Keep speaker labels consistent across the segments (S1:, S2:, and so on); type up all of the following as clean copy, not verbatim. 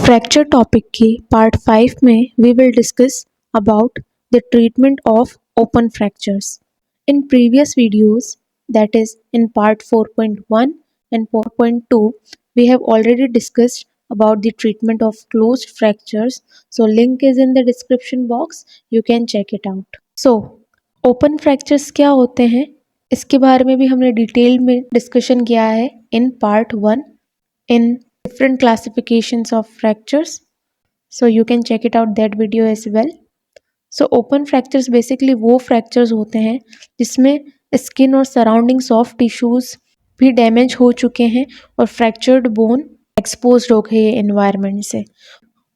S1: Fracture topic के part 5 में we will discuss about the treatment of open fractures. In previous videos, that is in part 4.1 and 4.2, we have already discussed about the treatment of closed fractures. So link is in the description box. You can check it out. So open fractures क्या होते हैं इसके बारे में भी हमने detail में discussion किया है in part 1 in different classifications of fractures, so you can check it out that video as well. So open fractures basically वो fractures होते हैं जिसमें स्किन और सराउंडिंग सॉफ्ट टिश्यूज भी डैमेज हो चुके हैं और फ्रैक्चर्ड बोन एक्सपोज हो गए हैं एनवायरनमेंट से.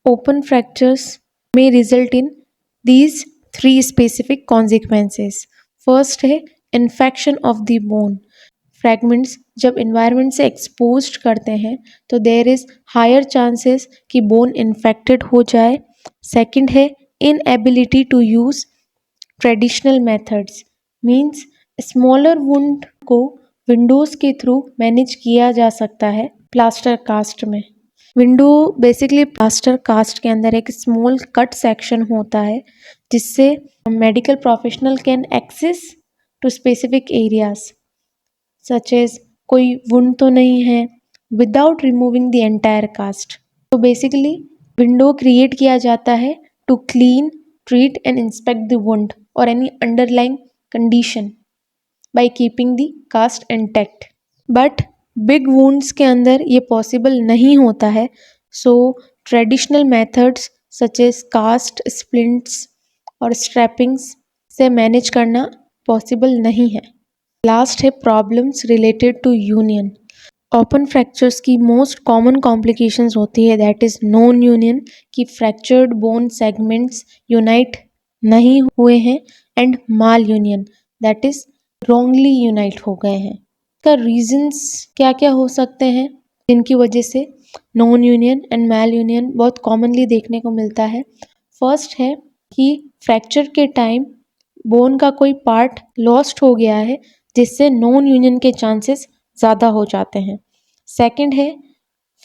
S1: Open fractures may result in these 3 specific consequences. First है infection of the bone. Fragments जब इन्वायरमेंट से एक्सपोज्ड करते हैं तो देयर इज़ हायर चांसेस कि बोन इन्फेक्टेड हो जाए. सेकंड है inability to use traditional methods, means smaller wound को विंडोज़ के थ्रू मैनेज किया जा सकता है प्लास्टर कास्ट में. विंडो बेसिकली प्लास्टर कास्ट के अंदर एक स्मॉल कट सेक्शन होता है जिससे medical professional can access to specific areas such as कोई वुंड तो नहीं है without removing the entire cast. तो बेसिकली विंडो क्रिएट किया जाता है to clean, treat and inspect the wound और any underlying condition by keeping the cast intact. But big wounds के अंदर ये पॉसिबल नहीं होता है. So traditional methods such as cast, splints और स्ट्रैपिंग्स से मैनेज करना पॉसिबल नहीं है. लास्ट है problems related to union. Open fractures की मोस्ट कॉमन कॉम्प्लिकेशंस होती है दैट इज़ नॉन यूनियन, कि फ्रैक्चर्ड बोन सेगमेंट्स यूनाइट नहीं हुए हैं, and mal union that is wrongly unite हो गए हैं. इसका रीजंस क्या क्या हो सकते हैं जिनकी वजह से non union and mal union बहुत कॉमनली देखने को मिलता है. फर्स्ट है कि फ्रैक्चर के टाइम बोन का कोई पार्ट लॉस्ट हो गया है जिससे नॉन यूनियन के चांसेस ज़्यादा हो जाते हैं. सेकंड है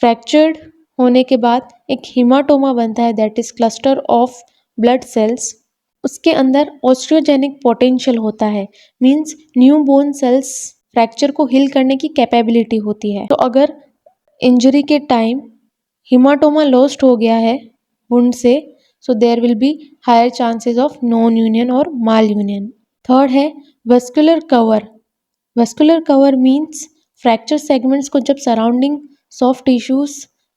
S1: फ्रैक्चर्ड होने के बाद एक हीमाटोमा बनता है that is cluster of blood cells. उसके अंदर ऑस्टियोजेनिक पोटेंशियल होता है, means new bone cells fracture को हील करने की कैपेबिलिटी होती है. तो अगर इंजरी के टाइम हीमाटोमा लॉस्ट हो गया है वुंड से, so there will be higher chances of non union और माल यूनियन. थर्ड है vascular cover. Vascular cover means fracture segments को जब सराउंडिंग सॉफ्ट टिश्यूज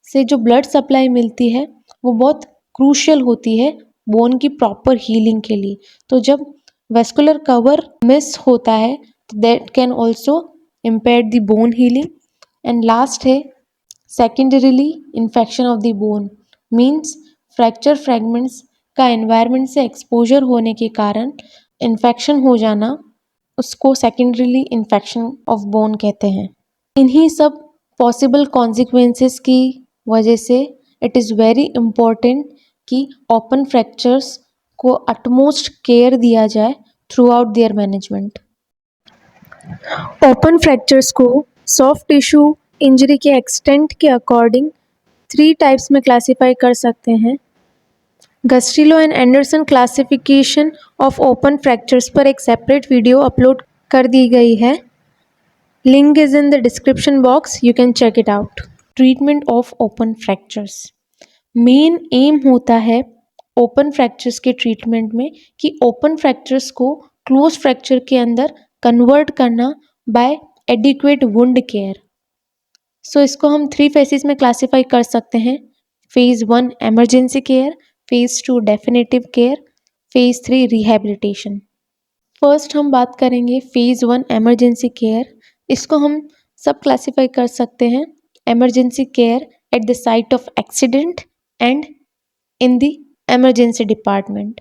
S1: से जो ब्लड सप्लाई मिलती है वो बहुत क्रूशियल होती है बोन की प्रॉपर हीलिंग के लिए. तो जब वेस्कुलर कवर मिस होता है that can also impair the bone healing. And last है secondarily infection of the bone, means fracture fragments का एनवायरनमेंट से एक्सपोजर होने के कारण इन्फेक्शन हो जाना, उसको सेकेंडरीली इन्फेक्शन ऑफ बोन कहते हैं. इन्हीं सब पॉसिबल कॉन्सिक्वेंसेस की वजह से इट इज़ वेरी इम्पोर्टेंट कि ओपन फ्रैक्चर्स को अटमोस्ट केयर दिया जाए throughout their management. Open fractures को सॉफ्ट टिश्यू इंजरी के एक्सटेंट के अकॉर्डिंग 3 टाइप्स में क्लासीफाई कर सकते हैं. Gustilo and Anderson classification of open fractures पर एक सेपरेट वीडियो अपलोड कर दी गई है. Link is in the description box, you can check it out. Treatment of open fractures. Main M होता है ओपन फ्रैक्चर्स के ट्रीटमेंट में कि ओपन फ्रैक्चर्स को क्लोज फ्रैक्चर के अंदर कन्वर्ट करना बाय एडिक्वेट वुंड केयर. सो इसको हम 3 फेजेस में क्लासीफाई कर सकते हैं. Phase 1 emergency care, phase 2 definitive care, phase 3 rehabilitation. First हम बात करेंगे फेज़ 1 एमरजेंसी केयर. इसको हम सब क्लासीफाई कर सकते हैं emergency care at the site of accident and in the emergency department.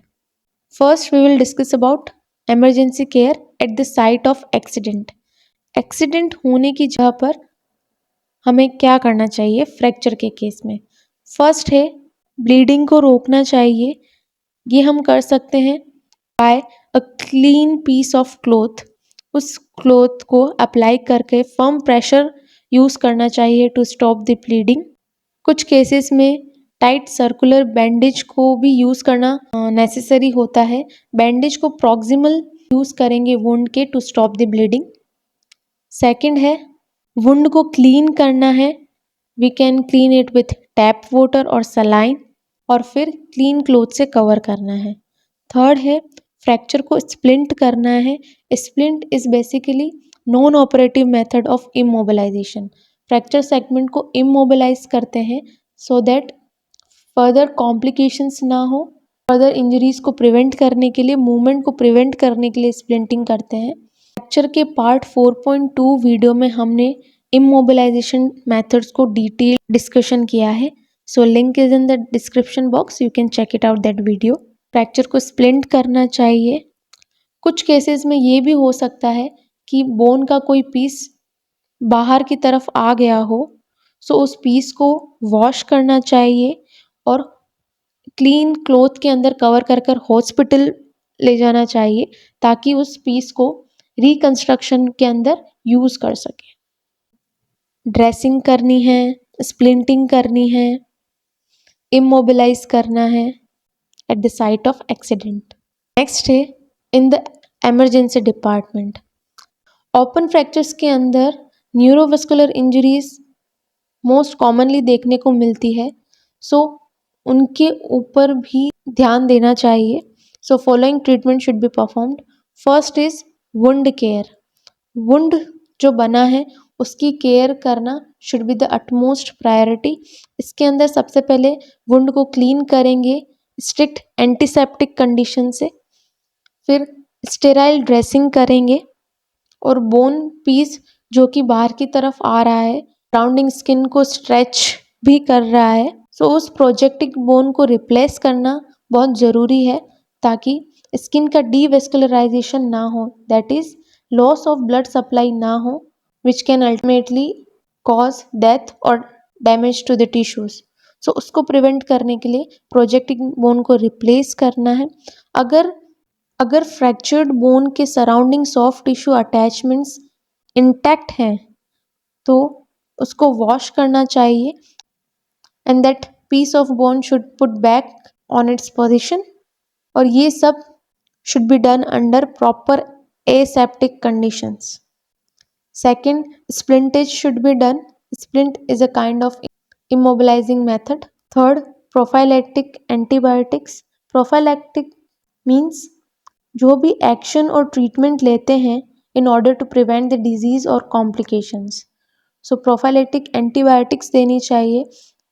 S1: First we will discuss about emergency care at the site of accident. Accident होने की जगह पर हमें क्या करना चाहिए फ्रैक्चर के केस में. फर्स्ट है ब्लीडिंग को रोकना चाहिए. ये हम कर सकते हैं by a clean piece of cloth. उस क्लॉथ को अप्लाई करके फर्म प्रेशर यूज़ करना चाहिए टू स्टॉप द ब्लीडिंग. कुछ केसेस में टाइट सर्कुलर बैंडेज को भी यूज़ करना नेसेसरी होता है। बैंडेज को प्रॉक्सिमल यूज़ करेंगे वुंड के to stop the bleeding. Second है वुंड को क्लीन करना है, we can clean it with tap water और सलाइन, और फिर क्लीन क्लोथ से कवर करना है। थर्ड है फ्रैक्चर को स्प्लिंट करना है। Splint is basically non operative method of immobilization. Fracture segment को इमोबिलाइज करते हैं सो दैट फर्दर कॉम्प्लिकेशंस ना हो। फर्दर इंजरीज को प्रिवेंट करने के लिए, मूवमेंट को प्रिवेंट करने के लिए स्प्लिंटिंग करते हैं। फ्रैक्चर के पार्ट 4.2 वीडियो में हमने इमोबिलाइजेशन मेथड्स को डिटेल डिस्कशन किया है, so link is in the description box, you can check it out that video. Fracture को स्प्लिंट करना चाहिए। कुछ केसेस में ये भी हो सकता है कि बोन का कोई पीस बाहर की तरफ आ गया हो, सो उस पीस को वॉश करना चाहिए और क्लीन क्लॉथ के अंदर कवर कर कर हॉस्पिटल ले जाना चाहिए ताकि उस पीस को रिकंस्ट्रक्शन के अंदर यूज़ कर सके। ड्रेसिंग करनी है, स्प्लिंटिंग करनी है, इमोबिलाइज करना है at the site of accident. Next है in the emergency department. Open fractures के अंदर न्यूरोवस्कुलर इंजरीज मोस्ट कॉमनली देखने को मिलती है, सो उनके ऊपर भी ध्यान देना चाहिए। So following treatment should be performed. First is wound care. Wound जो बना है उसकी केयर करना should be the utmost priority. इसके अंदर सबसे पहले वुंड को क्लीन करेंगे स्ट्रिक्ट एंटीसेप्टिक कंडीशन से, फिर स्टेराइल ड्रेसिंग करेंगे और बोन पीस जो कि बाहर की तरफ आ रहा है, सराउंडिंग स्किन को स्ट्रेच भी कर रहा है, सो उस प्रोजेक्टिव बोन को रिप्लेस करना बहुत ज़रूरी है ताकि स्किन का डीवेस्कुलराइजेशन ना हो, that is loss of blood supply ना हो, which can ultimately cause death और डैमेज टू द टिश्यूज। सो उसको प्रिवेंट करने के लिए प्रोजेक्टिव बोन को रिप्लेस करना है। अगर फ्रैक्चर्ड बोन के surrounding soft tissue attachments intact हैं तो उसको वॉश करना चाहिए and that piece of bone should put back on its position, और ये सब should be done under proper aseptic conditions. Second, splintage should be done. Splint is a kind of immobilizing method. Third, prophylactic antibiotics. Prophylactic means जो भी action और treatment लेते हैं in order to prevent the disease or complications. So prophylactic antibiotics देनी चाहिए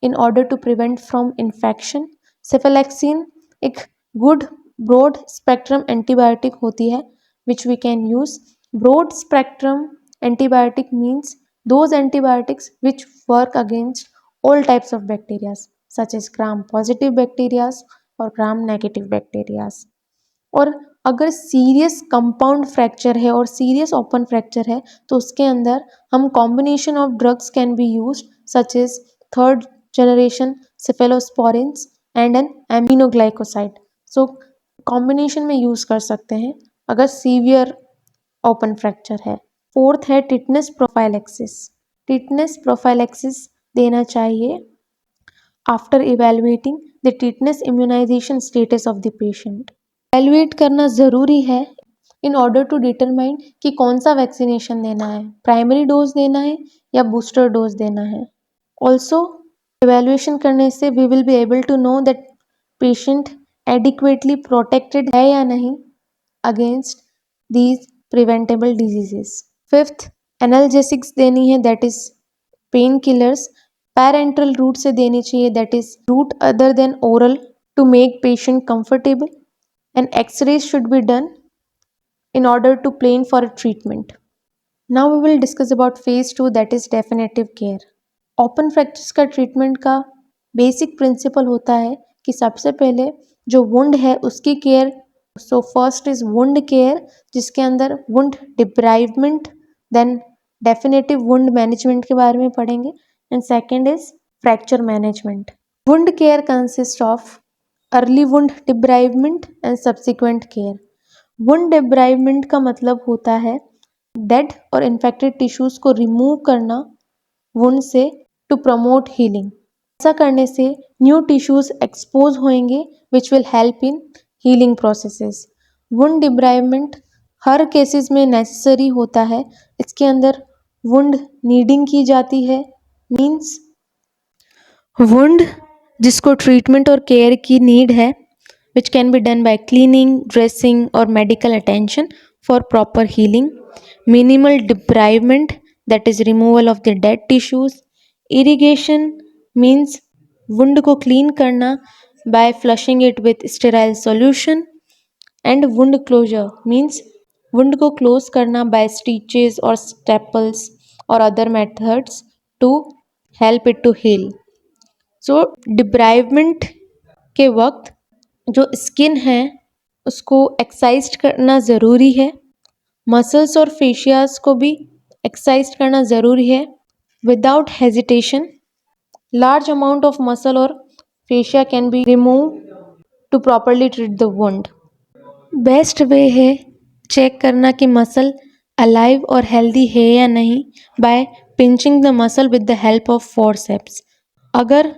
S1: in order to prevent from infection. Cephalaxine एक good broad spectrum antibiotic होती है which we can use. Broad spectrum antibiotic means those antibiotics which work against all types of bacteria such as gram positive bacteria और gram negative bacteria. और अगर serious compound fracture है और serious open fracture है तो उसके अंदर हम combination of drugs can be used such as third generation cephalosporins and an aminoglycoside. So combination में यूज़ कर सकते हैं अगर सीवियर ओपन फ्रैक्चर है। फोर्थ है टिटनेस प्रोफाइलेक्सिस। टिटनेस प्रोफाइलेक्सिस देना चाहिए after evaluating the tetanus immunisation status of the patient. Evaluate करना ज़रूरी है इन ऑर्डर टू डिटरमाइन कि कौन सा वैक्सीनेशन देना है, प्राइमरी डोज देना है या बूस्टर डोज देना है। ऑल्सो इवेलुएशन करने से we will be able to know that patient adequately protected है या नहीं against these preventable diseases. Fifth, analgesics देनी है, that is pain killers. Parenteral route से देनी चाहिए, that is route other than oral to make patient comfortable, and x-rays should be done in order to plan for a treatment. Now we will discuss about phase 2, that is definitive care. Open fractures का treatment का basic principle होता है कि सबसे पहले जो wound है उसकी care. So first is wound care जिसके अंदर wound debridement, then definitive wound management के बारे में पढ़ेंगे, and second is fracture management. Wound care consist of early wound debridement and subsequent care. Wound debridement का मतलब होता है डेड और इन्फेक्टेड टिश्यूज को रिमूव करना वुंड से टू प्रमोट हीलिंग। ऐसा करने से न्यू टिश्यूज एक्सपोज होंगे which will help in healing processes. Wound debridement हर केसेस में नेसेसरी होता है। इसके अंदर वुंड नीडिंग की जाती है, मीन्स वुंड जिसको ट्रीटमेंट और केयर की नीड है, which can be done by cleaning, dressing or medical attention for proper healing. Minimal debridement, that is removal of the dead tissues. Irrigation means wound को clean करना by flushing it with sterile solution. And wound closure means wound को close करना by stitches or staples or other methods to help it to heal. So debridement के वक्त जो skin है उसको exercise करना ज़रूरी है। मसल्स और फेशियाज को भी एक्सरसाइज करना ज़रूरी है without hesitation. Large amount of muscle और fascia can be remove to properly treat the wound. Best way है चेक करना कि मसल अलाइव और हेल्दी है या नहीं by pinching the muscle with the help of forceps. अगर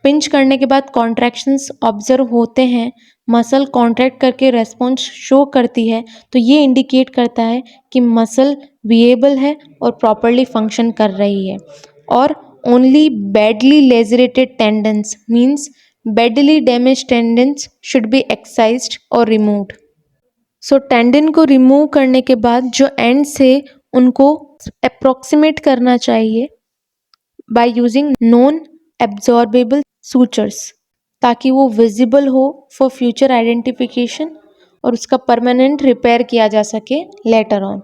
S1: पिंच करने के बाद कॉन्ट्रैक्शंस ऑब्जर्व होते हैं, मसल कॉन्ट्रैक्ट करके रेस्पॉन्स शो करती है, तो ये इंडिकेट करता है कि मसल विएबल है और प्रॉपरली फंक्शन कर रही है। और only badly lacerated tendons means badly damage tendons should be exercised और रिमूव्ड। सो टेंडन को रिमूव करने के बाद जो एंड से उनको अप्रोक्सीमेट करना चाहिए by using non absorbable sutures, ताकि वो विजिबल हो फॉर फ्यूचर आइडेंटिफिकेशन और उसका परमानेंट रिपेयर किया जा सके लेटर ऑन।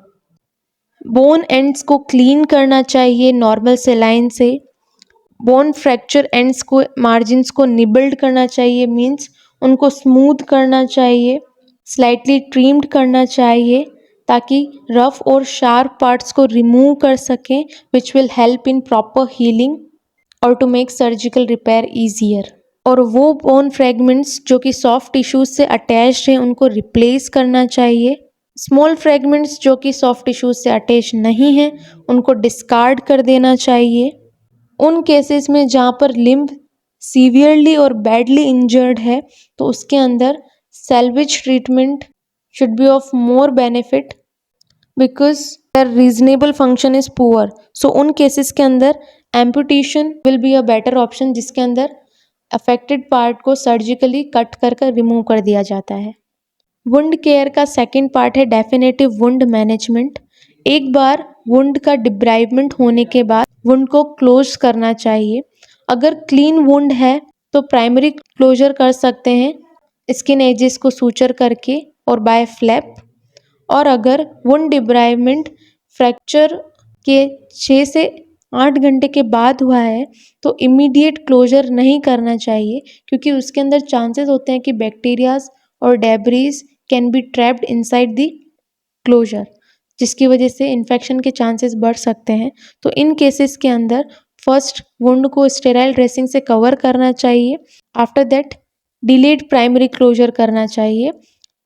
S1: बोन एंड्स को क्लीन करना चाहिए नॉर्मल सेलाइन से। बोन फ्रैक्चर एंड्स को मार्जिन्स को निबल्ड करना चाहिए, मीन्स उनको स्मूथ करना चाहिए, स्लाइटली ट्रिम्ड करना चाहिए ताकि रफ और शार्प पार्ट्स को रिमूव कर सकें, which will help in proper healing और to make surgical repair easier. और वो बोन फ्रेगमेंट्स जो कि सॉफ्ट टिश्यूज से अटैच्ड हैं उनको रिप्लेस करना चाहिए। स्मॉल फ्रेगमेंट्स जो कि सॉफ्ट टिश्यूज से अटैच नहीं हैं उनको डिस्कार्ड कर देना चाहिए। उन केसेस में जहाँ पर लिम्ब सीवियरली और बैडली इंजर्ड है तो उसके अंदर salvage treatment should be of more benefit because their reasonable function is poor. So उन केसेस के अंदर amputation will be a better option, जिसके अंदर अफेक्टेड पार्ट को सर्जिकली कट कर रिमूव कर दिया जाता है। वुंड केयर का सेकेंड पार्ट है डेफिनेटिव वुंड मैनेजमेंट। एक बार वुंड का डिब्राइवमेंट होने के बाद वुंड को क्लोज करना चाहिए। अगर क्लीन वुंड है तो प्राइमरी क्लोजर कर सकते हैं स्किन एजेस को सूचर करके और बाय फ्लैप। और अगर वुंड डिब्राइवमेंट फ्रैक्चर के 6 से 8 घंटे के बाद हुआ है तो इमीडिएट क्लोजर नहीं करना चाहिए, क्योंकि उसके अंदर चांसेस होते हैं कि बैक्टीरियाज और debris can be trapped inside the closure, जिसकी वजह से इन्फेक्शन के चांसेस बढ़ सकते हैं। तो इन केसेस के अंदर फर्स्ट वुंड को स्टेराइल ड्रेसिंग से कवर करना चाहिए, after that delayed primary closure करना चाहिए,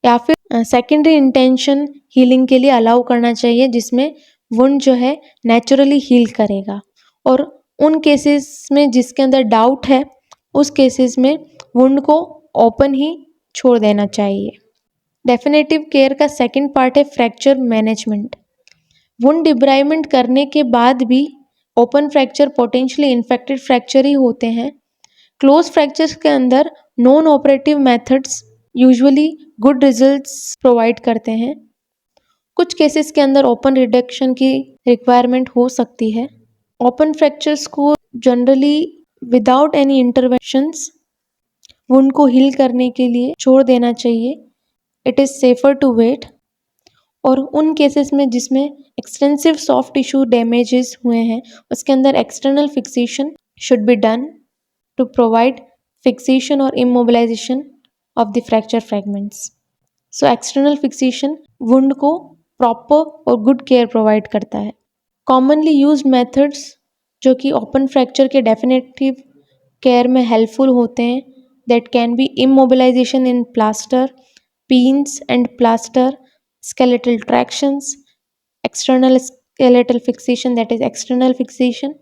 S1: या फिर सेकेंडरी इंटेंशन हीलिंग के लिए अलाउ करना चाहिए जिसमें वुंड जो है नेचुरली हील करेगा। और उन केसेस में जिसके अंदर डाउट है उस केसेस में वुंड को ओपन ही छोड़ देना चाहिए। डेफिनेटिव केयर का सेकंड पार्ट है फ्रैक्चर मैनेजमेंट। वुंड डिब्राइवमेंट करने के बाद भी open fracture potentially infected fracture ही होते हैं। क्लोज फ्रैक्चर्स के अंदर non operative methods usually good results provide करते हैं। कुछ केसेस के अंदर ओपन रिडक्शन की रिक्वायरमेंट हो सकती है। ओपन फ्रैक्चर्स को generally without any interventions wound को हील करने के लिए छोड़ देना चाहिए। It is safer to wait. और उन केसेस में जिसमें एक्सटेंसिव सॉफ्ट टिश्यू डैमेजेस हुए हैं उसके अंदर external fixation should be done to provide fixation और immobilization of the fracture fragments. So external fixation wound को प्रॉपर और गुड केयर प्रोवाइड करता है। कॉमनली यूज्ड मेथड्स जो कि ओपन फ्रैक्चर के डेफिनेटिव केयर में हेल्पफुल होते हैं, that can be immobilization in plaster, pins and plaster, skeletal tractions, external skeletal fixation, that is external fixation,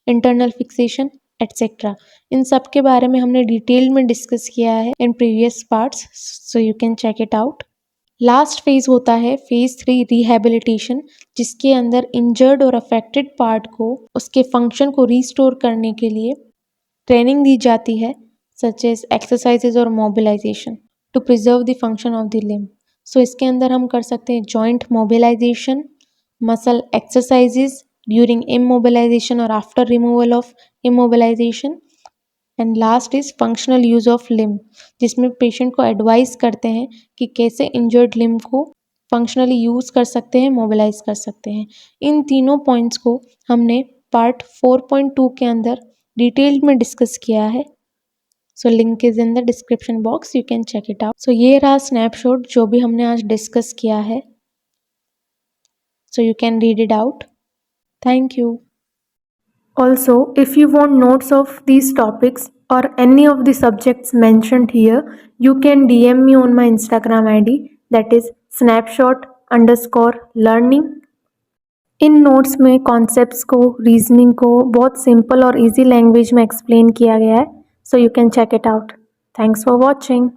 S1: internal fixation, etcetera. इन सब के बारे में हमने डिटेल में डिस्कस किया है in previous parts, so you can check it out. Last phase होता है फेज 3 रिहैबिलिटेशन, जिसके अंदर इंजर्ड और अफेक्टेड पार्ट को उसके फंक्शन को रिस्टोर करने के लिए ट्रेनिंग दी जाती है, सच एज एक्सरसाइजेज और mobilization to preserve the function of the limb. So इसके अंदर हम कर सकते हैं joint mobilization, muscle exercises during immobilization और after removal of immobilization, and last is functional use of limb, जिसमें पेशेंट को एडवाइस करते हैं कि कैसे इंजर्ड लिम्ब को फंक्शनली यूज कर सकते हैं, मोबिलाइज कर सकते हैं। इन तीनों पॉइंट्स को हमने पार्ट 4.2 के अंदर डिटेल्ड में डिस्कस किया है। So link is in the description box, you can check it out. So ये रहा स्नैपशॉट जो भी हमने आज डिस्कस किया है, so you can read it out. Thank you. Also, if you want notes of these topics or any of the subjects mentioned here, you can DM me on my Instagram ID, that is snapshot_learning। In notes में concepts को, reasoning को बहुत simple और easy language में explain किया गया है, so you can check it out. Thanks for watching.